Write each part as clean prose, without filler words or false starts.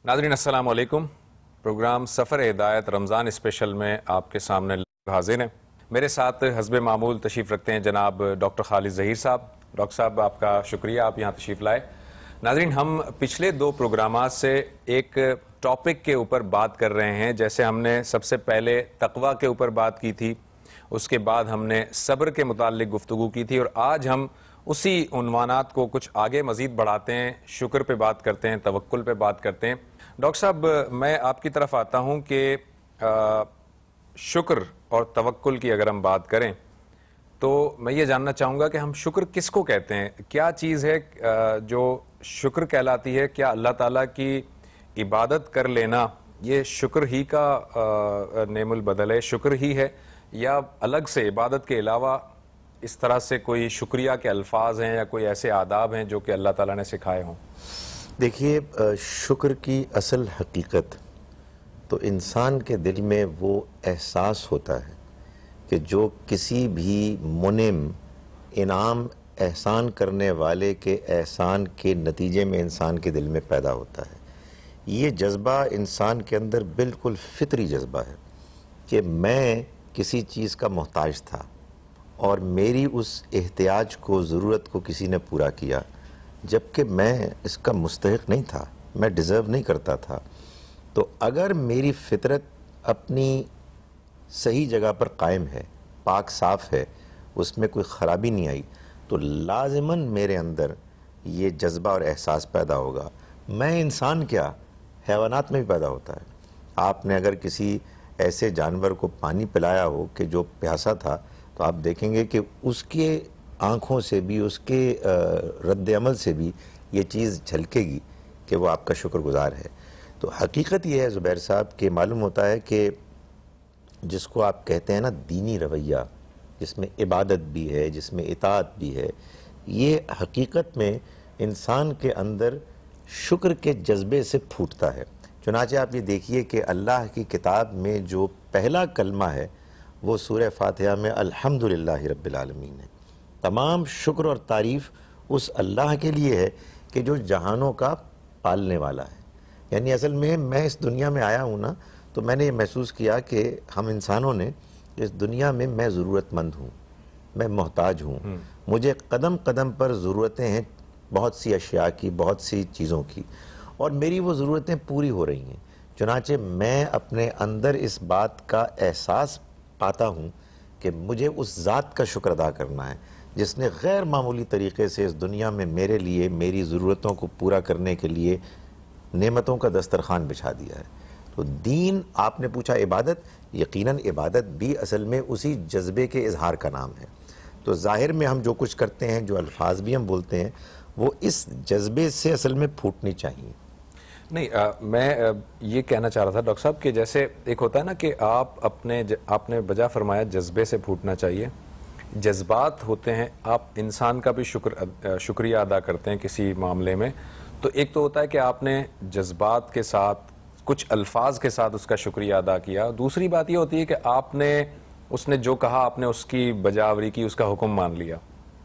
ناظرین السلام علیکم. پروگرام سفر ہدایت رمضان اسپیشل میں آپ کے سامنے حاضر ہیں. میرے ساتھ حسب معمول تشریف رکھتے ہیں جناب ڈاکٹر خالد ظہیر صاحب. ڈاکٹر صاحب آپ کا شکریہ، آپ یہاں تشریف لائے. ناظرین ہم پچھلے 2 پروگرامات سے ایک ٹاپک کے اوپر بات کر رہے ہیں. جیسے ہم نے سب سے پہلے تقویٰ کے اوپر بات کی تھی، اس کے بعد ہم نے صبر کے متعلق گفتگو کی تھی، اور آج ہم اسی عنوانات کو کچھ آگے مزید بڑھاتے ہیں. شکر پہ بات کرتے ہیں، توکل پہ بات کرتے ہیں. ڈاکٹر صاحب میں آپ کی طرف آتا ہوں کہ شکر اور توکل کی اگر ہم بات کریں تو میں یہ جاننا چاہوں گا کہ ہم شکر کس کو کہتے ہیں؟ کیا چیز ہے جو شکر کہلاتی ہے؟ کیا اللہ تعالیٰ کی عبادت کر لینا یہ شکر ہی کا نعم البدل ہے، شکر ہی ہے، یا الگ سے عبادت کے علاوہ اس طرح سے کوئی شکریہ کے الفاظ ہیں یا کوئی ایسے آداب ہیں جو کہ اللہ تعالیٰ نے سکھائے ہوں؟ دیکھیے، شکر کی اصل حقیقت تو انسان کے دل میں وہ احساس ہوتا ہے کہ جو کسی بھی منعم، انعام، احسان کرنے والے کے احسان کے نتیجے میں انسان کے دل میں پیدا ہوتا ہے. یہ جذبہ انسان کے اندر بالکل فطری جذبہ ہے کہ میں کسی چیز کا محتاج تھا اور میری اس احتیاج کو، ضرورت کو کسی نے پورا کیا، جبکہ میں اس کا مستحق نہیں تھا، میں ڈیزرو نہیں کرتا تھا. تو اگر میری فطرت اپنی صحیح جگہ پر قائم ہے، پاک صاف ہے، اس میں کوئی خرابی نہیں آئی، تو لازماً میرے اندر یہ جذبہ اور احساس پیدا ہوگا. میں انسان کیا، حیوانات میں بھی پیدا ہوتا ہے. آپ نے اگر کسی ایسے جانور کو پانی پلایا ہو کہ جو پیاسا تھا، تو آپ دیکھیں گے کہ اس کے آنکھوں سے بھی، اس کے رد عمل سے بھی یہ چیز جھلکے گی کہ وہ آپ کا شکر گزار ہے. تو حقیقت یہ ہے زبیر صاحب کہ معلوم ہوتا ہے کہ جس کو آپ کہتے ہیں نا دینی رویہ، جس میں عبادت بھی ہے، جس میں اطاعت بھی ہے، یہ حقیقت میں انسان کے اندر شکر کے جذبے سے پھوٹتا ہے. چنانچہ آپ یہ دیکھیے کہ اللہ کی کتاب میں جو پہلا کلمہ ہے وہ سورہ فاتحہ میں الحمدللہ رب العالمین ہے. تمام شکر اور تعریف اس اللہ کے لیے ہے کہ جو جہانوں کا پالنے والا ہے. یعنی اصل میں اس دنیا میں آیا ہوں نا، تو میں نے یہ محسوس کیا کہ ہم انسانوں نے اس دنیا میں ضرورت مند ہوں، میں محتاج ہوں. مجھے قدم قدم پر ضرورتیں ہیں، بہت سی اشیاء کی، بہت سی چیزوں کی، اور میری وہ ضرورتیں پوری ہو رہی ہیں. چنانچہ میں اپنے اندر اس بات کا احساس پاتا ہوں کہ مجھے اس ذات کا شکر ادا کرنا ہے جس نے غیر معمولی طریقے سے اس دنیا میں میرے لیے، میری ضرورتوں کو پورا کرنے کے لیے نعمتوں کا دسترخوان بچھا دیا ہے. تو دین، آپ نے پوچھا عبادت، یقیناً عبادت بھی اصل میں اسی جذبے کے اظہار کا نام ہے. تو ظاہر میں ہم جو کچھ کرتے ہیں، جو الفاظ بھی ہم بولتے ہیں، وہ اس جذبے سے اصل میں پھوٹنی چاہیے. نہیں، میں یہ کہنا چاہ رہا تھا ڈاکٹر صاحب کہ جیسے ایک ہوتا ہے نا کہ آپ نے بجا فرمایا جذبے سے پھوٹنا چاہیے. جذبات ہوتے ہیں، آپ انسان کا بھی شکریہ ادا کرتے ہیں کسی معاملے میں، تو ایک تو ہوتا ہے کہ آپ نے جذبات کے ساتھ، کچھ الفاظ کے ساتھ اس کا شکریہ ادا کیا. دوسری بات یہ ہوتی ہے کہ اس نے جو کہا، آپ نے اس کی بجاوری کی، اس کا حکم مان لیا.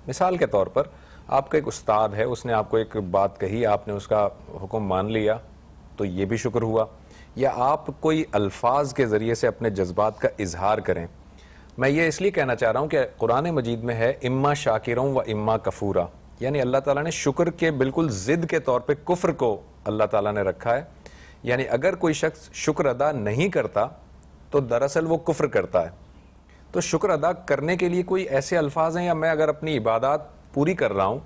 مثال کے طور پر آپ کا ایک استاد ہے، اس نے آپ کو ایک بات کہی، آپ نے اس کا حکم مان لیا، تو یہ بھی شکر ہوا. یا آپ کوئی الفاظ کے ذریعے سے اپنے جذبات کا اظہار کریں. میں یہ اس لیے کہنا چاہ رہا ہوں کہ قرآن مجید میں ہے اما شاکروں و اما کفورا، یعنی اللہ تعالیٰ نے شکر کے بالکل ضد کے طور پہ کفر کو اللہ تعالیٰ نے رکھا ہے. یعنی اگر کوئی شخص شکر ادا نہیں کرتا تو دراصل وہ کفر کرتا ہے. تو شکر ادا کرنے کے لیے کوئی ایسے الفاظ ہیں، یا میں اگر اپنی عبادات پوری کر رہا ہوں،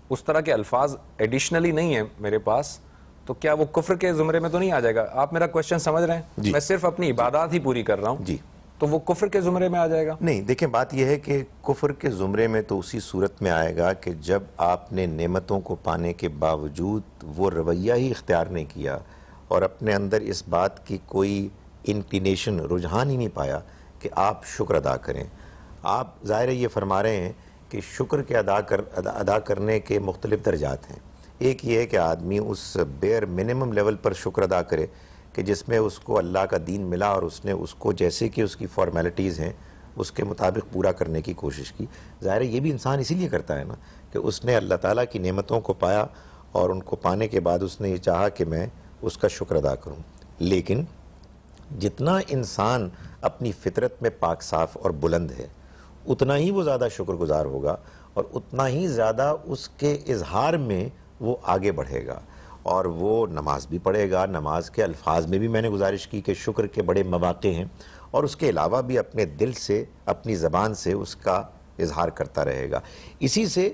اس طرح کے الفاظ ایڈیشنلی نہیں ہیں میرے پاس، تو کیا وہ کفر کے زمرے میں تو نہیں آ جائے گا؟ آپ میرا کوشچن سمجھ رہے ہیں؟ میں صرف اپنی عبادات ہی پوری کر رہا ہوں، جی، تو وہ کفر کے زمرے میں آ جائے گا؟ نہیں، دیکھیں بات یہ ہے کہ کفر کے زمرے میں تو اسی صورت میں آئے گا کہ جب آپ نے نعمتوں کو پانے کے باوجود وہ رویہ ہی اختیار نہیں کیا اور اپنے اندر اس بات کی کوئی انکلینیشن، رجحان ہی نہیں پایا کہ آپ شکر ادا کریں. آپ ظاہر ہے یہ فرما رہے ہیں کہ شکر کے ادا کرنے کے مختلف درجات ہیں. ایک یہ ہے کہ آدمی اس بیئر منیمم لیول پر شکر ادا کرے کہ جس میں اس کو اللہ کا دین ملا اور اس نے اس کو جیسے کہ اس کی فارمیلٹیز ہیں اس کے مطابق پورا کرنے کی کوشش کی. ظاہر ہے یہ بھی انسان اسی لیے کرتا ہے نا کہ اس نے اللہ تعالیٰ کی نعمتوں کو پایا اور ان کو پانے کے بعد اس نے یہ چاہا کہ میں اس کا شکر ادا کروں. لیکن جتنا انسان اپنی فطرت میں پاک صاف اور بلند ہے اتنا ہی وہ زیادہ شکر گزار ہوگا اور اتنا ہی زیادہ اس کے اظہار میں وہ آگے بڑھے گا اور وہ نماز بھی پڑھے گا. نماز کے الفاظ میں بھی میں نے گزارش کی کہ شکر کے بڑے مواقع ہیں اور اس کے علاوہ بھی اپنے دل سے اپنی زبان سے اس کا اظہار کرتا رہے گا. اسی سے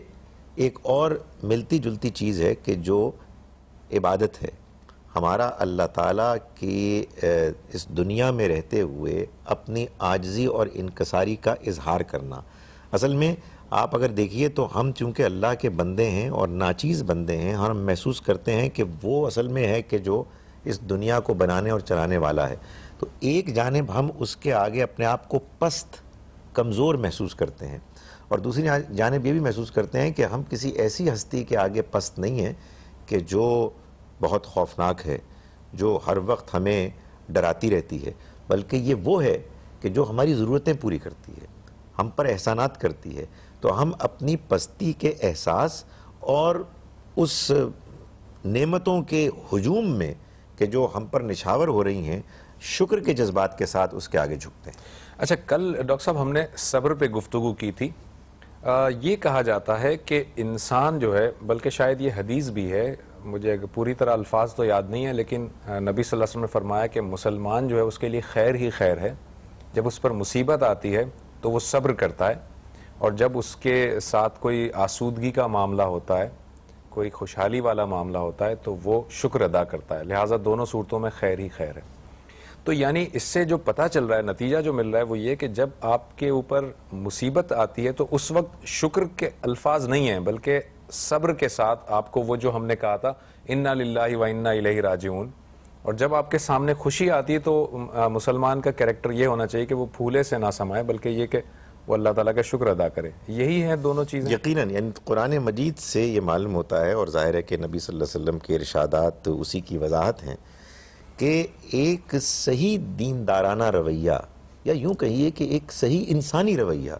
ایک اور ملتی جلتی چیز ہے کہ جو عبادت ہے ہمارا اللہ تعالیٰ کی اس دنیا میں رہتے ہوئے اپنی عاجزی اور انکساری کا اظہار کرنا. اصل میں آپ اگر دیکھیے تو ہم چونکہ اللہ کے بندے ہیں اور ناچیز بندے ہیں، ہم محسوس کرتے ہیں کہ وہ اصل میں ہے کہ جو اس دنیا کو بنانے اور چلانے والا ہے. تو ایک جانب ہم اس کے آگے اپنے آپ کو پست کمزور محسوس کرتے ہیں اور دوسری جانب یہ بھی محسوس کرتے ہیں کہ ہم کسی ایسی ہستی کے آگے پست نہیں ہیں کہ جو بہت خوفناک ہے، جو ہر وقت ہمیں ڈراتی رہتی ہے، بلکہ یہ وہ ہے کہ جو ہماری ضرورتیں پوری کرتی ہے، ہم پر احسانات کرتی ہے. تو ہم اپنی پستی کے احساس اور اس نعمتوں کے ہجوم میں کہ جو ہم پر نچھاور ہو رہی ہیں شکر کے جذبات کے ساتھ اس کے آگے جھکتے ہیں. اچھا، کل ڈاکٹر صاحب ہم نے صبر پہ گفتگو کی تھی. یہ کہا جاتا ہے کہ انسان جو ہے، بلکہ شاید یہ حدیث بھی ہے، مجھے پوری طرح الفاظ تو یاد نہیں ہے، لیکن نبی صلی اللہ علیہ وسلم نے فرمایا کہ مسلمان جو ہے اس کے لیے خیر ہی خیر ہے. جب اس پر مصیبت آتی ہے تو وہ صبر کرتا ہے اور جب اس کے ساتھ کوئی آسودگی کا معاملہ ہوتا ہے، کوئی خوشحالی والا معاملہ ہوتا ہے تو وہ شکر ادا کرتا ہے. لہٰذا دونوں صورتوں میں خیر ہی خیر ہے. تو یعنی اس سے جو پتہ چل رہا ہے، نتیجہ جو مل رہا ہے وہ یہ کہ جب آپ کے اوپر مصیبت آتی ہے تو اس وقت شکر کے الفاظ نہیں ہیں بلکہ صبر کے ساتھ آپ کو وہ جو ہم نے کہا تھا انا للہ و انا الیہ راجعون. اور جب آپ کے سامنے خوشی آتی ہے تو مسلمان کا کریکٹر یہ ہونا چاہیے کہ وہ پھولے سے نہ سمائے بلکہ یہ کہ وہ اللہ تعالیٰ کا شکر ادا کرے. یہی ہے دونوں چیزیں. یقیناً یعنی قرآن مجید سے یہ معلوم ہوتا ہے اور ظاہر ہے کہ نبی صلی اللہ علیہ وسلم کے ارشادات اسی کی وضاحت ہیں کہ ایک صحیح دیندارانہ رویہ، یا یوں کہیے کہ ایک صحیح انسانی رویہ،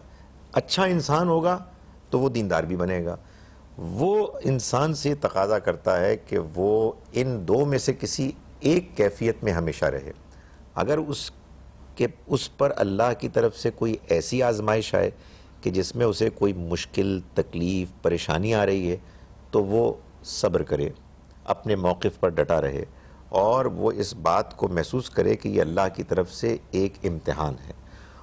اچھا انسان ہوگا تو وہ دیندار بھی بنے گا. وہ انسان سے تقاضا کرتا ہے کہ وہ ان دو میں سے کسی ایک کیفیت میں ہمیشہ رہے. اگر اس پر اللہ کی طرف سے کوئی ایسی آزمائش آئے کہ جس میں اسے کوئی مشکل، تکلیف، پریشانی آ رہی ہے تو وہ صبر کرے، اپنے موقف پر ڈٹا رہے اور وہ اس بات کو محسوس کرے کہ یہ اللہ کی طرف سے ایک امتحان ہے.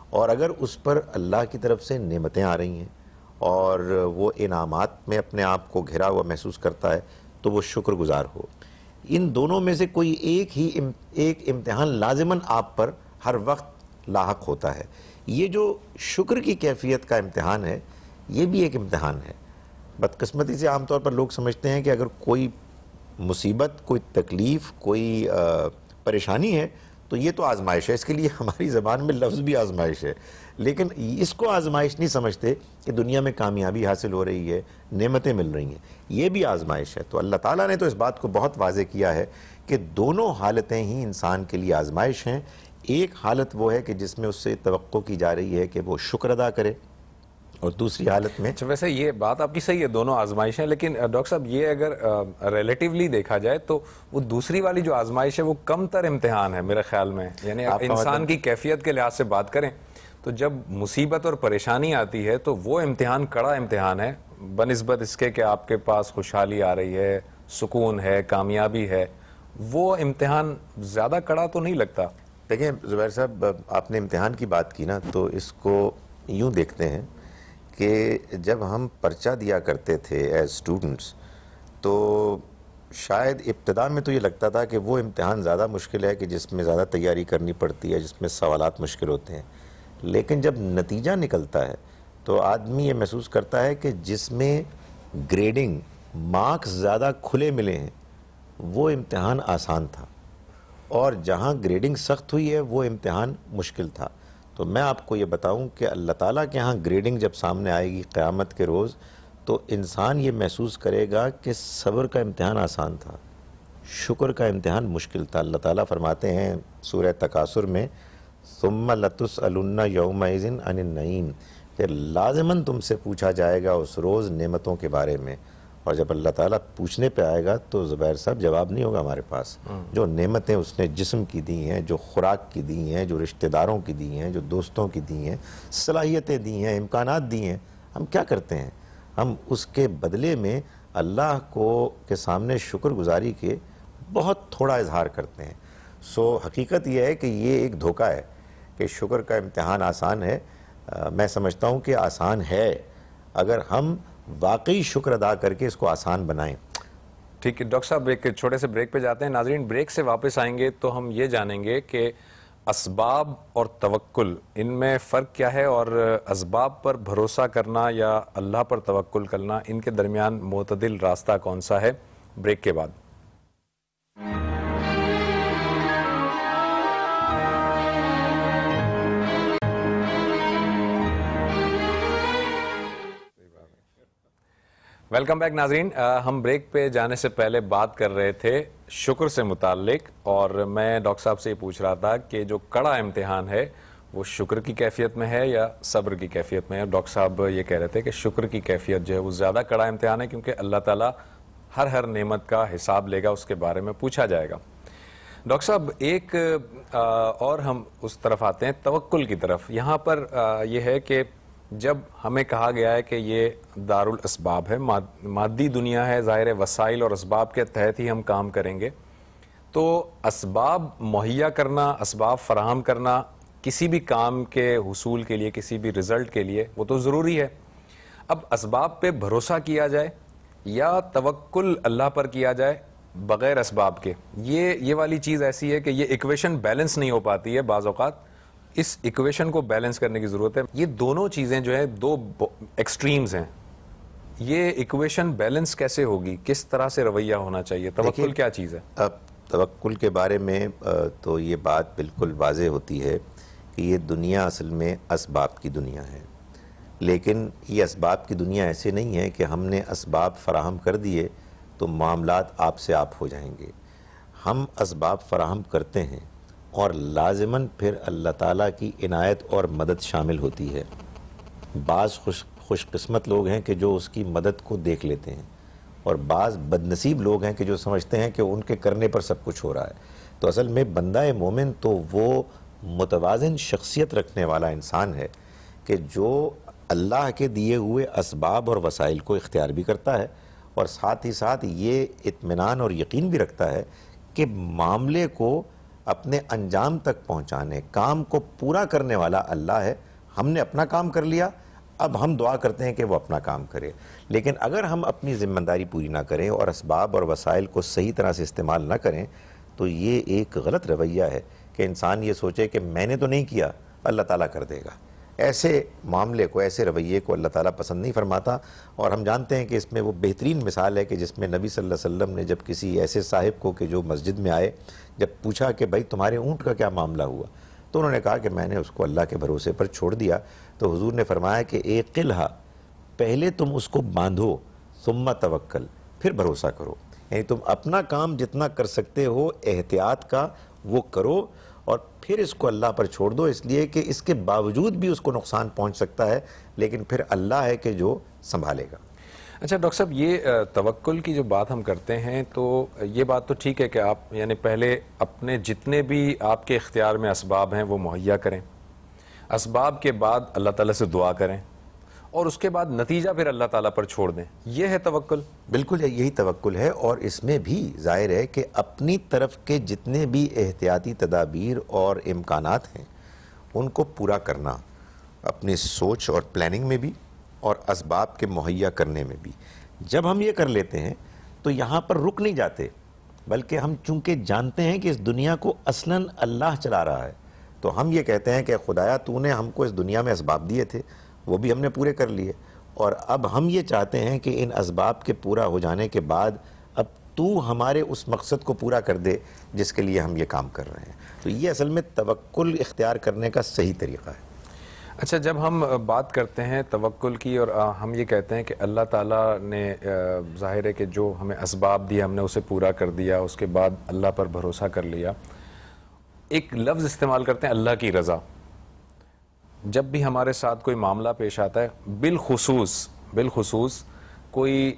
اور اگر اس پر اللہ کی طرف سے نعمتیں آ رہی ہیں اور وہ انعامات میں اپنے آپ کو گھرا ہوا محسوس کرتا ہے تو وہ شکر گزار ہو. ان دونوں میں سے کوئی ایک امتحان لازماً آپ پر ہر وقت لاحق ہوتا ہے. یہ جو شکر کی کیفیت کا امتحان ہے یہ بھی ایک امتحان ہے. بدقسمتی سے عام طور پر لوگ سمجھتے ہیں کہ اگر کوئی مصیبت، کوئی تکلیف، کوئی پریشانی ہے تو یہ تو آزمائش ہے. اس کے لیے ہماری زبان میں لفظ بھی آزمائش ہے، لیکن اس کو آزمائش نہیں سمجھتے کہ دنیا میں کامیابی حاصل ہو رہی ہے، نعمتیں مل رہی ہیں، یہ بھی آزمائش ہے. تو اللہ تعالیٰ نے تو اس بات کو بہت واضح کیا ہے کہ دونوں حالتیں ہی انسان کے لیے آزمائش ہیں. ایک حالت وہ ہے کہ جس میں اس سے توقع کی جا رہی ہے کہ وہ شکر ادا کرے، اور دوسری حالت میں ویسے یہ بات آپ کی صحیح ہے، دونوں آزمائش ہیں، لیکن ڈاکٹر صاحب یہ اگر ریلیٹیولی دیکھا جائے تو وہ دوسری والی جو آزمائش ہے وہ کم تر امتحان ہے میرے خیال میں. یعنی انسان کی کیفیت کے لحاظ سے بات کریں تو جب مصیبت اور پریشانی آتی ہے تو وہ امتحان کڑا امتحان ہے بنسبت اس کے کہ آپ کے پاس خوشحالی آ رہی ہے، سکون ہے، کامیابی ہے. وہ امتحان زیادہ کڑا تو نہیں لگتا. دیکھیں زبیر صاحب، آپ نے امتحان کی بات کی نا، تو اس کو یوں دیکھتے ہیں کہ جب ہم پرچہ دیا کرتے تھے ایز اسٹوڈنٹس تو شاید ابتدا میں تو یہ لگتا تھا کہ وہ امتحان زیادہ مشکل ہے کہ جس میں زیادہ تیاری کرنی پڑتی ہے، جس میں سوالات مشکل ہوتے ہیں. لیکن جب نتیجہ نکلتا ہے تو آدمی یہ محسوس کرتا ہے کہ جس میں گریڈنگ، مارکس زیادہ کھلے ملے ہیں وہ امتحان آسان تھا، اور جہاں گریڈنگ سخت ہوئی ہے وہ امتحان مشکل تھا. تو میں آپ کو یہ بتاؤں کہ اللہ تعالیٰ کے ہاں گریڈنگ جب سامنے آئے گی قیامت کے روز تو انسان یہ محسوس کرے گا کہ صبر کا امتحان آسان تھا، شکر کا امتحان مشکل تھا. اللہ تعالیٰ فرماتے ہیں سورہ تکاثر میں ثم لتسألن یومئذ عن النعیم، کہ لازماً تم سے پوچھا جائے گا اس روز نعمتوں کے بارے میں. اور جب اللہ تعالیٰ پوچھنے پہ آئے گا تو زبیر صاحب جواب نہیں ہوگا ہمارے پاس. جو نعمتیں اس نے جسم کی دی ہیں, جو خوراک کی دی ہیں, جو رشتہ داروں کی دی ہیں, جو دوستوں کی دی ہیں, صلاحیتیں دی ہیں, امکانات دی ہیں, ہم کیا کرتے ہیں؟ ہم اس کے بدلے میں اللہ کے سامنے شکر گزاری کے بہت تھوڑا اظہار کرتے ہیں. سو حقیقت یہ ہے کہ یہ ایک دھوکہ ہے کہ شکر کا امتحان آسان ہے. میں سمجھتا ہوں کہ آسان ہے اگر ہم واقعی شکر ادا کر کے اس کو آسان بنائیں. ٹھیک ہے ڈاکٹر صاحب, ایک چھوٹے سے بریک پہ جاتے ہیں. ناظرین, بریک سے واپس آئیں گے تو ہم یہ جانیں گے کہ اسباب اور توکل ان میں فرق کیا ہے, اور اسباب پر بھروسہ کرنا یا اللہ پر توکل کرنا, ان کے درمیان معتدل راستہ کون سا ہے. بریک کے بعد. ویلکم بیک ناظرین. ہم بریک پہ جانے سے پہلے بات کر رہے تھے شکر سے متعلق, اور میں ڈاکٹر صاحب سے یہ پوچھ رہا تھا کہ جو کڑا امتحان ہے وہ شکر کی کیفیت میں ہے یا صبر کی کیفیت میں ہے. ڈاکٹر صاحب یہ کہہ رہے تھے کہ شکر کی کیفیت جو ہے وہ زیادہ کڑا امتحان ہے, کیونکہ اللہ تعالیٰ ہر نعمت کا حساب لے گا, اس کے بارے میں پوچھا جائے گا. ڈاکٹر صاحب ایک اور ہم اس طرف آتے ہیں, توکل کی طرف. یہاں پر یہ ہے کہ جب ہمیں کہا گیا ہے کہ یہ دارالاسباب ہے, مادی دنیا ہے, ظاہر وسائل اور اسباب کے تحت ہی ہم کام کریں گے, تو اسباب مہیا کرنا, اسباب فراہم کرنا کسی بھی کام کے حصول کے لیے, کسی بھی رزلٹ کے لیے, وہ تو ضروری ہے. اب اسباب پہ بھروسہ کیا جائے یا توکل اللہ پر کیا جائے بغیر اسباب کے, یہ والی چیز ایسی ہے کہ یہ ایکویشن بیلنس نہیں ہو پاتی ہے. بعض اوقات اس ایکویشن کو بیلنس کرنے کی ضرورت ہے. یہ دونوں چیزیں جو ہیں دو ایکسٹریمز ہیں, یہ ایکویشن بیلنس کیسے ہوگی, کس طرح سے رویہ ہونا چاہیے, توکل کیا چیز ہے؟ اب توکل کے بارے میں تو یہ بات بالکل واضح ہوتی ہے کہ یہ دنیا اصل میں اسباب کی دنیا ہے, لیکن یہ اسباب کی دنیا ایسے نہیں ہے کہ ہم نے اسباب فراہم کر دیے تو معاملات آپ سے آپ ہو جائیں گے. ہم اسباب فراہم کرتے ہیں اور لازماً پھر اللہ تعالیٰ کی عنایت اور مدد شامل ہوتی ہے. بعض خوش قسمت لوگ ہیں کہ جو اس کی مدد کو دیکھ لیتے ہیں, اور بعض بدنصیب لوگ ہیں کہ جو سمجھتے ہیں کہ ان کے کرنے پر سب کچھ ہو رہا ہے. تو اصل میں بندہ مومن تو وہ متوازن شخصیت رکھنے والا انسان ہے کہ جو اللہ کے دیے ہوئے اسباب اور وسائل کو اختیار بھی کرتا ہے, اور ساتھ ہی ساتھ یہ اطمینان اور یقین بھی رکھتا ہے کہ معاملے کو اپنے انجام تک پہنچانے, کام کو پورا کرنے والا اللہ ہے. ہم نے اپنا کام کر لیا, اب ہم دعا کرتے ہیں کہ وہ اپنا کام کرے. لیکن اگر ہم اپنی ذمہ داری پوری نہ کریں اور اسباب اور وسائل کو صحیح طرح سے استعمال نہ کریں, تو یہ ایک غلط رویہ ہے کہ انسان یہ سوچے کہ میں نے تو نہیں کیا, اللہ تعالیٰ کر دے گا. ایسے معاملے کو, ایسے رویے کو اللہ تعالیٰ پسند نہیں فرماتا. اور ہم جانتے ہیں کہ اس میں وہ بہترین مثال ہے کہ جس میں نبی صلی اللہ علیہ وسلم نے جب کسی ایسے صاحب کو کہ جو مسجد میں آئے, جب پوچھا کہ بھائی تمہارے اونٹ کا کیا معاملہ ہوا, تو انہوں نے کہا کہ میں نے اس کو اللہ کے بھروسے پر چھوڑ دیا. تو حضور نے فرمایا کہ ایک قلعہ, پہلے تم اس کو باندھو, ثم توکل, پھر بھروسہ کرو. یعنی تم اپنا کام جتنا کر سکتے ہو احتیاط کا وہ کرو, اور پھر اس کو اللہ پر چھوڑ دو, اس لیے کہ اس کے باوجود بھی اس کو نقصان پہنچ سکتا ہے, لیکن پھر اللہ ہے کہ جو سنبھالے گا. اچھا ڈاکٹر صاحب, یہ توکل کی جو بات ہم کرتے ہیں تو یہ بات تو ٹھیک ہے کہ آپ یعنی پہلے اپنے جتنے بھی آپ کے اختیار میں اسباب ہیں وہ مہیا کریں, اسباب کے بعد اللہ تعالیٰ سے دعا کریں, اور اس کے بعد نتیجہ پھر اللہ تعالیٰ پر چھوڑ دیں. یہ ہے توکل. بالکل یہی توکل ہے, اور اس میں بھی ظاہر ہے کہ اپنی طرف کے جتنے بھی احتیاطی تدابیر اور امکانات ہیں ان کو پورا کرنا, اپنی سوچ اور پلاننگ میں بھی اور اسباب کے مہیا کرنے میں بھی. جب ہم یہ کر لیتے ہیں تو یہاں پر رک نہیں جاتے, بلکہ ہم چونکہ جانتے ہیں کہ اس دنیا کو اصلاً اللہ چلا رہا ہے, تو ہم یہ کہتے ہیں کہ خدایا تو نے ہم کو اس دنیا میں اسباب دیے تھے, وہ بھی ہم نے پورے کر لیے, اور اب ہم یہ چاہتے ہیں کہ ان اسباب کے پورا ہو جانے کے بعد اب تو ہمارے اس مقصد کو پورا کر دے جس کے لیے ہم یہ کام کر رہے ہیں. تو یہ اصل میں توکل اختیار کرنے کا صحیح طریقہ ہے. اچھا, جب ہم بات کرتے ہیں توکل کی اور ہم یہ کہتے ہیں کہ اللہ تعالیٰ نے ظاہر ہے کہ جو ہمیں اسباب دیا ہم نے اسے پورا کر دیا, اس کے بعد اللہ پر بھروسہ کر لیا, ایک لفظ استعمال کرتے ہیں اللہ کی رضا. جب بھی ہمارے ساتھ کوئی معاملہ پیش آتا ہے, بالخصوص کوئی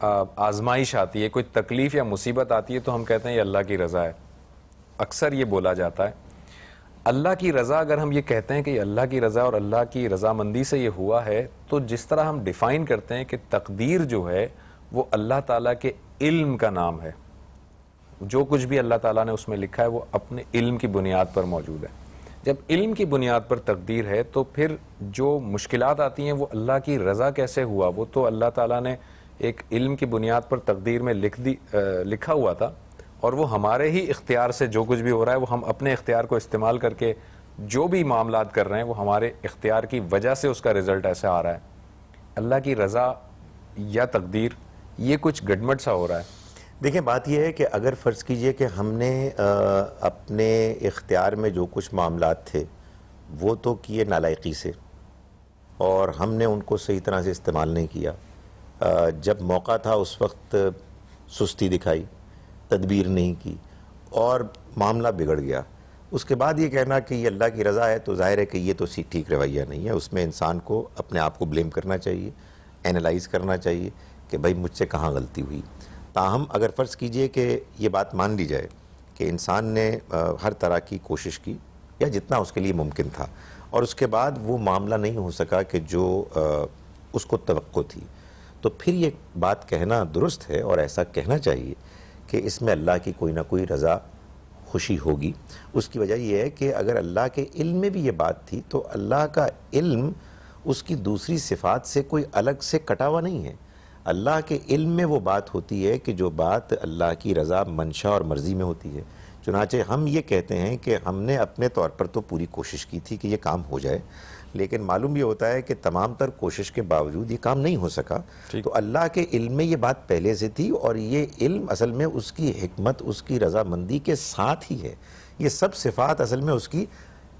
آزمائش آتی ہے, کوئی تکلیف یا مصیبت آتی ہے, تو ہم کہتے ہیں یہ اللہ کی رضا ہے. اکثر یہ بولا جاتا ہے. اللہ کی رضا اگر ہم یہ کہتے ہیں کہ یہ اللہ کی رضا اور اللہ کی رضامندی سے یہ ہوا ہے, تو جس طرح ہم ڈیفائن کرتے ہیں کہ تقدیر جو ہے وہ اللہ تعالیٰ کے علم کا نام ہے, جو کچھ بھی اللہ تعالیٰ نے اس میں لکھا ہے وہ اپنے علم کی بنیاد پر موجود ہے. جب علم کی بنیاد پر تقدیر ہے تو پھر جو مشکلات آتی ہیں وہ اللہ کی رضا کیسے ہوا؟ وہ تو اللہ تعالیٰ نے ایک علم کی بنیاد پر تقدیر میں لکھا ہوا تھا, اور وہ ہمارے ہی اختیار سے جو کچھ بھی ہو رہا ہے وہ ہم اپنے اختیار کو استعمال کر کے جو بھی معاملات کر رہے ہیں وہ ہمارے اختیار کی وجہ سے اس کا رزلٹ ایسا آ رہا ہے. اللہ کی رضا یا تقدیر یہ کچھ گڈمٹ سا ہو رہا ہے. دیکھیں بات یہ ہے کہ اگر فرض کیجئے کہ ہم نے اپنے اختیار میں جو کچھ معاملات تھے وہ تو کیے نالائقی سے, اور ہم نے ان کو صحیح طرح سے استعمال نہیں کیا. جب موقع تھا اس وقت سستی دکھائی, تدبیر نہیں کی, اور معاملہ بگڑ گیا. اس کے بعد یہ کہنا کہ یہ اللہ کی رضا ہے تو ظاہر ہے کہ یہ تو ٹھیک رویہ نہیں ہے. اس میں انسان کو اپنے آپ کو بلیم کرنا چاہیے, اینالائز کرنا چاہیے کہ بھائی مجھ سے کہاں غلطی ہوئی. تاہم اگر فرض کیجئے کہ یہ بات مان لی جائے کہ انسان نے ہر طرح کی کوشش کی یا جتنا اس کے لیے ممکن تھا, اور اس کے بعد وہ معاملہ نہیں ہو سکا کہ جو اس کو توقع تھی, تو پھر یہ بات کہنا درست ہے اور ایسا کہنا چاہیے کہ اس میں اللہ کی کوئی نہ کوئی رضا خوشی ہوگی. اس کی وجہ یہ ہے کہ اگر اللہ کے علم میں بھی یہ بات تھی تو اللہ کا علم اس کی دوسری صفات سے کوئی الگ سے کٹا ہوا نہیں ہے. اللہ کے علم میں وہ بات ہوتی ہے کہ جو بات اللہ کی رضا منشا اور مرضی میں ہوتی ہے. چنانچہ ہم یہ کہتے ہیں کہ ہم نے اپنے طور پر تو پوری کوشش کی تھی کہ یہ کام ہو جائے, لیکن معلوم یہ ہوتا ہے کہ تمام تر کوشش کے باوجود یہ کام نہیں ہو سکا. تو اللہ کے علم میں یہ بات پہلے سے تھی, اور یہ علم اصل میں اس کی حکمت, اس کی رضامندی کے ساتھ ہی ہے. یہ سب صفات اصل میں اس کی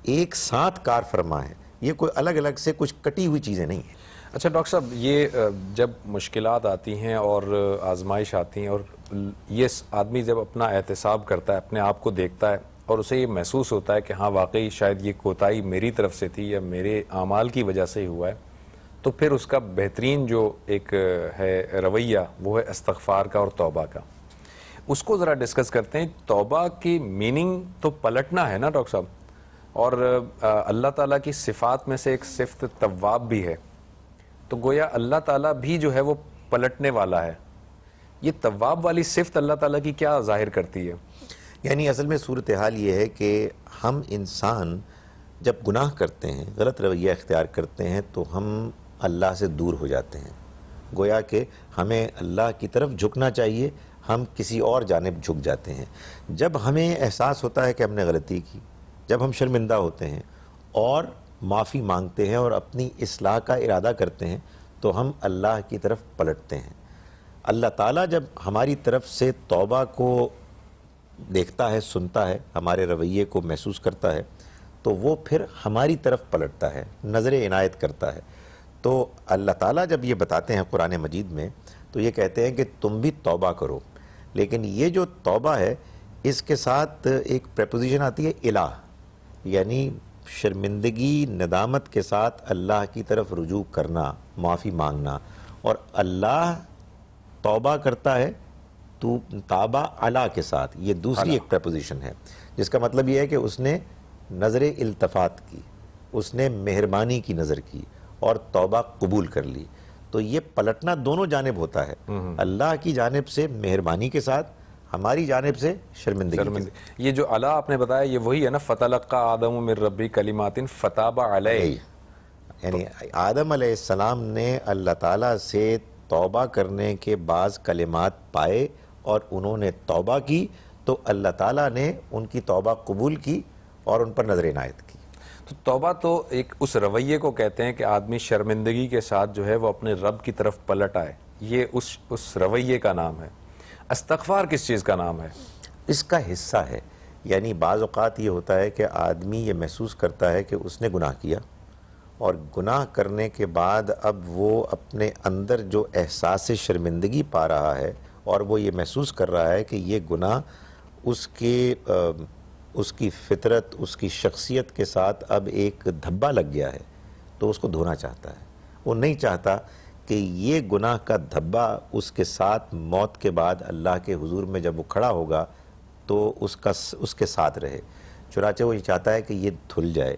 ایک ساتھ کار فرما ہے, یہ کوئی الگ الگ سے کچھ کٹی ہوئی چیزیں نہیں ہیں. اچھا ڈاکٹر صاحب, یہ جب مشکلات آتی ہیں اور آزمائش آتی ہیں, اور یہ آدمی جب اپنا احتساب کرتا ہے, اپنے آپ کو دیکھتا ہے, اور اسے یہ محسوس ہوتا ہے کہ ہاں واقعی شاید یہ کوتاہی میری طرف سے تھی یا میرے اعمال کی وجہ سے ہی ہوا ہے, تو پھر اس کا بہترین جو ایک ہے رویہ وہ ہے استغفار کا اور توبہ کا. اس کو ذرا ڈسکس کرتے ہیں. توبہ کی میننگ تو پلٹنا ہے نا ڈاکٹر صاحب, اور اللہ تعالیٰ کی صفات میں سے ایک صفت تواب بھی ہے, تو گویا اللہ تعالیٰ بھی جو ہے وہ پلٹنے والا ہے. یہ تواب والی صفت اللہ تعالیٰ کی کیا ظاہر کرتی ہے؟ یعنی اصل میں صورتحال یہ ہے کہ ہم انسان جب گناہ کرتے ہیں, غلط رویہ اختیار کرتے ہیں, تو ہم اللہ سے دور ہو جاتے ہیں. گویا کہ ہمیں اللہ کی طرف جھکنا چاہیے, ہم کسی اور جانب جھک جاتے ہیں. جب ہمیں احساس ہوتا ہے کہ ہم نے غلطی کی, جب ہم شرمندہ ہوتے ہیں اور معافی مانگتے ہیں اور اپنی اصلاح کا ارادہ کرتے ہیں, تو ہم اللہ کی طرف پلٹتے ہیں. اللہ تعالیٰ جب ہماری طرف سے توبہ کو دیکھتا ہے, سنتا ہے, ہمارے رویے کو محسوس کرتا ہے, تو وہ پھر ہماری طرف پلٹتا ہے, نظر عنایت کرتا ہے. تو اللہ تعالیٰ جب یہ بتاتے ہیں قرآن مجید میں, تو یہ کہتے ہیں کہ تم بھی توبہ کرو. لیکن یہ جو توبہ ہے اس کے ساتھ ایک پریپوزیشن آتی ہے الہ, یعنی شرمندگی ندامت کے ساتھ اللہ کی طرف رجوع کرنا, معافی مانگنا. اور اللہ توبہ کرتا ہے تو تابہ علا کے ساتھ, یہ دوسری ایک پریپوزیشن ہے, جس کا مطلب یہ ہے کہ اس نے نظر التفات کی, اس نے مہربانی کی نظر کی اور توبہ قبول کر لی. تو یہ پلٹنا دونوں جانب ہوتا ہے, اللہ کی جانب سے مہربانی کے ساتھ, ہماری جانب سے شرمندگی. یہ جو علا آپ نے بتایا یہ وہی ہے نا, فتلقى آدم من ربی کلمات فتاب علیہ, یعنی آدم علیہ السلام نے اللہ تعالیٰ سے توبہ کرنے کے بعض کلمات پائے اور انہوں نے توبہ کی, تو اللہ تعالیٰ نے ان کی توبہ قبول کی اور ان پر نظر عنایت کی. تو توبہ تو ایک اس رویے کو کہتے ہیں کہ آدمی شرمندگی کے ساتھ جو ہے وہ اپنے رب کی طرف پلٹ آئے, یہ اس رویے کا نام ہے. استغفار کس چیز کا نام ہے؟ اس کا حصہ ہے. یعنی بعض اوقات یہ ہوتا ہے کہ آدمی یہ محسوس کرتا ہے کہ اس نے گناہ کیا, اور گناہ کرنے کے بعد اب وہ اپنے اندر جو احساس شرمندگی پا رہا ہے, اور وہ یہ محسوس کر رہا ہے کہ یہ گناہ اس کی فطرت, اس کی شخصیت کے ساتھ اب ایک دھبا لگ گیا ہے, تو اس کو دھونا چاہتا ہے. وہ نہیں چاہتا کہ یہ گناہ کا دھبا اس کے ساتھ موت کے بعد اللہ کے حضور میں جب وہ کھڑا ہوگا تو اس کے ساتھ رہے. چنانچہ وہ یہ چاہتا ہے کہ یہ دھل جائے,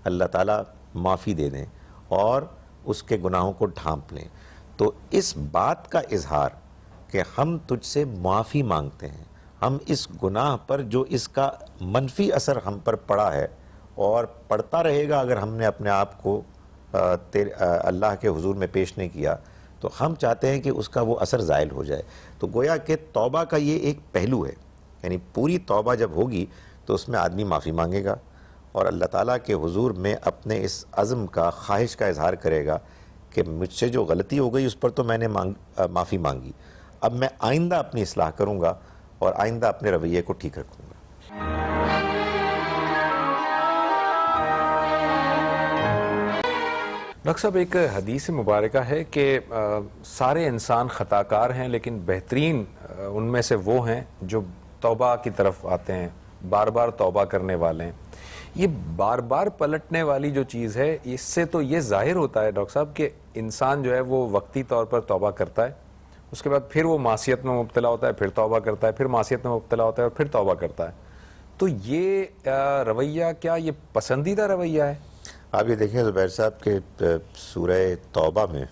اللہ تعالیٰ معافی دے دیں اور اس کے گناہوں کو ڈھانپ لیں. تو اس بات کا اظہار کہ ہم تجھ سے معافی مانگتے ہیں, ہم اس گناہ پر جو اس کا منفی اثر ہم پر پڑا ہے اور پڑتا رہے گا اگر ہم نے اپنے آپ کو اللہ کے حضور میں پیش نہیں کیا, تو ہم چاہتے ہیں کہ اس کا وہ اثر زائل ہو جائے. تو گویا کہ توبہ کا یہ ایک پہلو ہے, یعنی پوری توبہ جب ہوگی تو اس میں آدمی معافی مانگے گا اور اللہ تعالیٰ کے حضور میں اپنے اس عزم کا, خواہش کا اظہار کرے گا کہ مجھ سے جو غلطی ہو گئی اس پر تو میں نے معافی مانگی, اب میں آئندہ اپنی اصلاح کروں گا اور آئندہ اپنے رویے کو ٹھیک رکھوں گا. ڈاکٹر صاحب, ایک حدیث مبارکہ ہے کہ سارے انسان خطا کار ہیں لیکن بہترین ان میں سے وہ ہیں جو توبہ کی طرف آتے ہیں, بار بار توبہ کرنے والے ہیں. یہ بار بار پلٹنے والی جو چیز ہے, اس سے تو یہ ظاہر ہوتا ہے ڈاکٹر صاحب کہ انسان جو ہے وہ وقتی طور پر توبہ کرتا ہے, اس کے بعد پھر وہ معصیت میں مبتلا ہوتا ہے, پھر توبہ کرتا ہے, پھر معصیت میں مبتلا ہوتا ہے اور پھر توبہ کرتا ہے. تو یہ رویہ کیا یہ پسندیدہ رویہ ہے؟ آپ یہ دیکھیں زبیر صاحب کہ سورہ توبہ میں,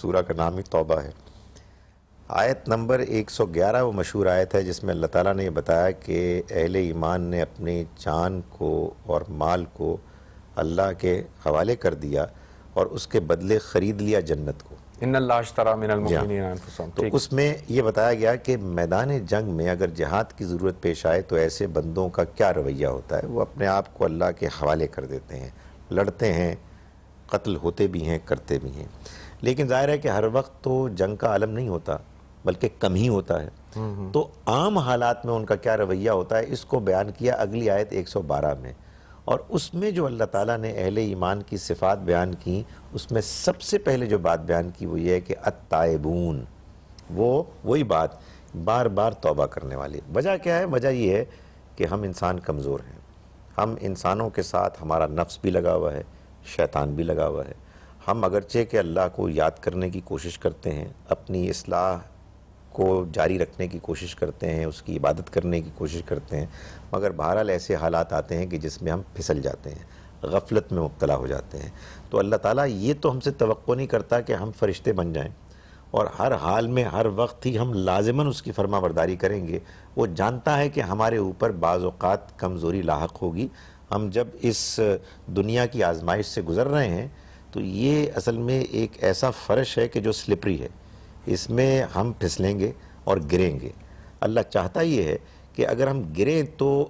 سورہ کا نام ہی توبہ ہے, آیت نمبر 111 وہ مشہور آیت ہے جس میں اللہ تعالیٰ نے یہ بتایا کہ اہل ایمان نے اپنی جان کو اور مال کو اللہ کے حوالے کر دیا اور اس کے بدلے خرید لیا جنت کو. ان اللہ اشتری من المؤمنین انفسهم. تو اس میں یہ بتایا گیا کہ میدان جنگ میں اگر جہاد کی ضرورت پیش آئے تو ایسے بندوں کا کیا رویہ ہوتا ہے. وہ اپنے آپ کو اللہ کے حوالے کر دیتے ہیں, لڑتے ہیں, قتل ہوتے بھی ہیں, کرتے بھی ہیں. لیکن ظاہر ہے کہ ہر وقت تو جنگ کا عالم نہیں ہوتا بلکہ کم ہی ہوتا ہے. تو عام حالات میں ان کا کیا رویہ ہوتا ہے اس کو بیان کیا اگلی آیت 112 میں, اور اس میں جو اللہ تعالیٰ نے اہل ایمان کی صفات بیان کی اس میں سب سے پہلے جو بات بیان کی وہ یہ ہے کہ التائبون, وہی بات بار بار توبہ کرنے والی. وجہ کیا ہے؟ وجہ یہ ہے کہ ہم انسان کمزور ہیں, ہم انسانوں کے ساتھ ہمارا نفس بھی لگا ہوا ہے, شیطان بھی لگا ہوا ہے. ہم اگرچہ کہ اللہ کو یاد کرنے کی کوشش کرتے ہیں, اپنی اصلاح کو جاری رکھنے کی کوشش کرتے ہیں, اس کی عبادت کرنے کی کوشش کرتے ہیں, مگر بہرحال ایسے حالات آتے ہیں کہ جس میں ہم پھسل جاتے ہیں, غفلت میں مبتلا ہو جاتے ہیں. تو اللہ تعالیٰ یہ تو ہم سے توقع نہیں کرتا کہ ہم فرشتے بن جائیں اور ہر حال میں ہر وقت ہی ہم لازماً اس کی فرما برداری کریں گے. وہ جانتا ہے کہ ہمارے اوپر بعض اوقات کمزوری لاحق ہوگی. ہم جب اس دنیا کی آزمائش سے گزر رہے ہیں تو یہ اصل میں ایک ایسا فرش ہے کہ جو سلپری ہے, اس میں ہم پھسلیں گے اور گریں گے. اللہ چاہتا یہ ہے کہ اگر ہم گریں تو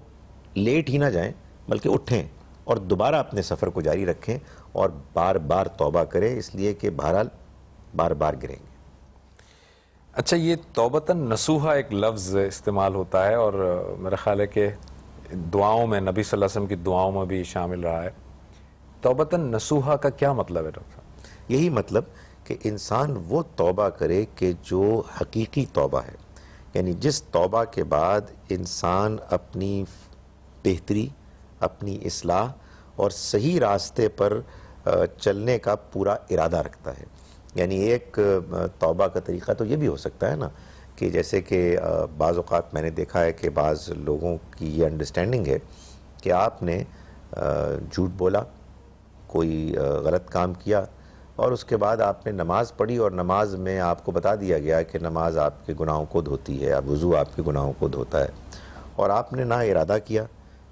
لیٹ ہی نہ جائیں بلکہ اٹھیں اور دوبارہ اپنے سفر کو جاری رکھیں اور بار بار توبہ کریں, اس لیے کہ بہرحال بار بار گریں گے. اچھا, یہ توبتاً نصوحہ ایک لفظ استعمال ہوتا ہے اور میرا خیال ہے کہ دعاؤں میں نبی صلی اللہ علیہ وسلم کی دعاؤں میں بھی شامل رہا ہے. توبتاً نصوحہ کا کیا مطلب ہے ڈاکٹر صاحب؟ یہی مطلب کہ انسان وہ توبہ کرے کہ جو حقیقی توبہ ہے, یعنی جس توبہ کے بعد انسان اپنی بہتری, اپنی اصلاح اور صحیح راستے پر چلنے کا پورا ارادہ رکھتا ہے. یعنی ایک توبہ کا طریقہ تو یہ بھی ہو سکتا ہے نا کہ جیسے کہ بعض اوقات میں نے دیکھا ہے کہ بعض لوگوں کی یہ انڈرسٹینڈنگ ہے کہ آپ نے جھوٹ بولا, کوئی غلط کام کیا اور اس کے بعد آپ نے نماز پڑھی اور نماز میں آپ کو بتا دیا گیا کہ نماز آپ کے گناہوں کو دھوتی ہے, اب وضو آپ کے گناہوں کو دھوتا ہے, اور آپ نے نہ ارادہ کیا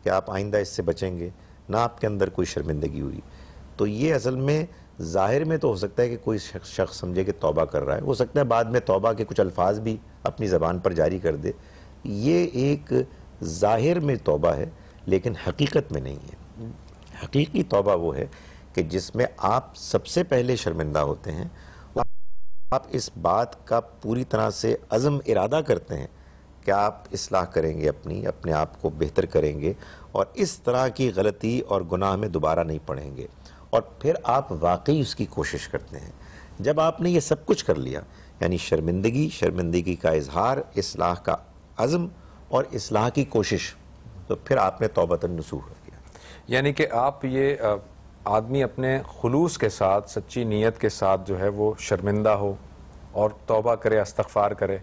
کہ آپ آئندہ اس سے بچیں گے, نہ آپ کے اندر کوئی شرمندگی ہوئی. تو یہ اصل میں ظاہر میں تو ہو سکتا ہے کہ کوئی شخص سمجھے کہ توبہ کر رہا ہے, ہو سکتا ہے بعد میں توبہ کے کچھ الفاظ بھی اپنی زبان پر جاری کر دے. یہ ایک ظاہر میں توبہ ہے لیکن حقیقت میں نہیں ہے. حقیقی توبہ وہ ہے کہ جس میں آپ سب سے پہلے شرمندہ ہوتے ہیں, آپ اس بات کا پوری طرح سے عزم ارادہ کرتے ہیں کہ آپ اصلاح کریں گے, اپنے آپ کو بہتر کریں گے اور اس طرح کی غلطی اور گناہ میں دوبارہ نہیں پڑیں گے, اور پھر آپ واقعی اس کی کوشش کرتے ہیں. جب آپ نے یہ سب کچھ کر لیا, یعنی شرمندگی کا اظہار, اصلاح کا عزم اور اصلاح کی کوشش, تو پھر آپ نے توبۃ النصوح کیا. یعنی کہ آپ یہ آدمی اپنے خلوص کے ساتھ سچی نیت کے ساتھ جو ہے وہ شرمندہ ہو اور توبہ کرے, استغفار کرے,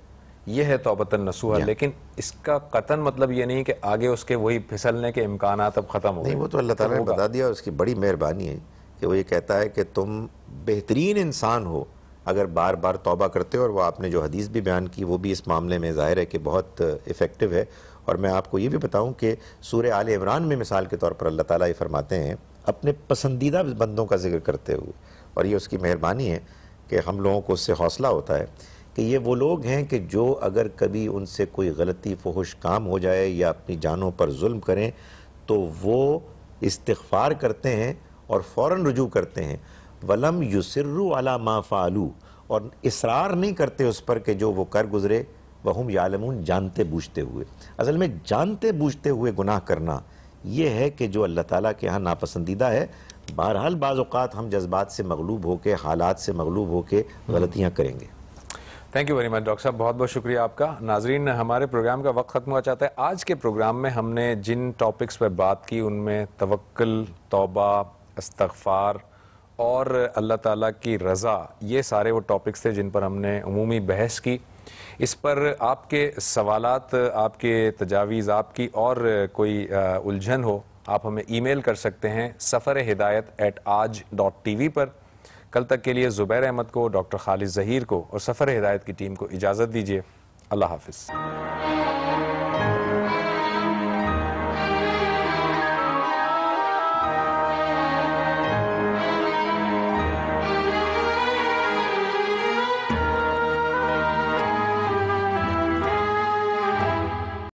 یہ ہے توبۃ نصوحہ. لیکن اس کا قطعاً مطلب یہ نہیں کہ آگے اس کے وہی پھسلنے کے امکانات اب ختم ہو گئے. نہیں, وہ تو اللہ تعالیٰ نے بتا دیا, اس کی بڑی مہربانی ہے کہ وہ یہ کہتا ہے کہ تم بہترین انسان ہو اگر بار بار توبہ کرتے ہو. اور وہ آپ نے جو حدیث بھی بیان کی وہ بھی اس معاملے میں ظاہر ہے کہ بہت افیکٹو ہے. اور میں آپ کو یہ بھی بتاؤں کہ سورہ آل عمران میں مثال کے طور پر اللہ تعالیٰ یہ فرماتے ہیں اپنے پسندیدہ بندوں کا ذکر کرتے ہوئے, اور یہ اس کی مہربانی ہے کہ ہم لوگوں کو اس سے حوصلہ ہوتا ہے کہ یہ وہ لوگ ہیں کہ جو اگر کبھی ان سے کوئی غلطی فحش کام ہو جائے یا اپنی جانوں پر ظلم کریں تو وہ استغفار کرتے ہیں اور فوراً رجوع کرتے ہیں. وَلَمْ يُسِرُّوا عَلَى مَا فَعَلُوا, اور اصرار نہیں کرتے اس پر کہ جو وہ کر گزرے. وَهُمْ يَعْلَمُونَ, جانتے بوجھتے ہوئے. اصل میں جانتے بوجھتے ہوئے گناہ کرنا یہ ہے کہ جو اللہ تعالیٰ کے ہاں ناپسندیدہ ہے. بہرحال بعض اوقات ہم جذبات سے مغلوب ہو کے, حالات سے مغلوب ہو کے غلطیاں کریں گے. Thank you very much doctor صاحب, بہت بہت شکریہ آپ کا. ناظرین, ہمارے پروگرام کا وقت ختم ہوا چاہتا ہے. آج کے پروگرام میں ہم نے جن ٹاپکس پہ بات کی ان میں توکل, توبہ, استغفار اور اللہ تعالیٰ کی رضا, یہ سارے وہ ٹاپکس تھے جن پر ہم نے عمومی بحث کی. اس پر آپ کے سوالات, آپ کے تجاویز, آپ کی اور کوئی الجھن ہو, آپ ہمیں ای میل کر سکتے ہیں safarehidayat@aaj.tv پر. کل تک کے لیے زبیر احمد کو, ڈاکٹر خالد ظہیر کو اور سفر ہدایت کی ٹیم کو اجازت دیجیے. اللہ حافظ.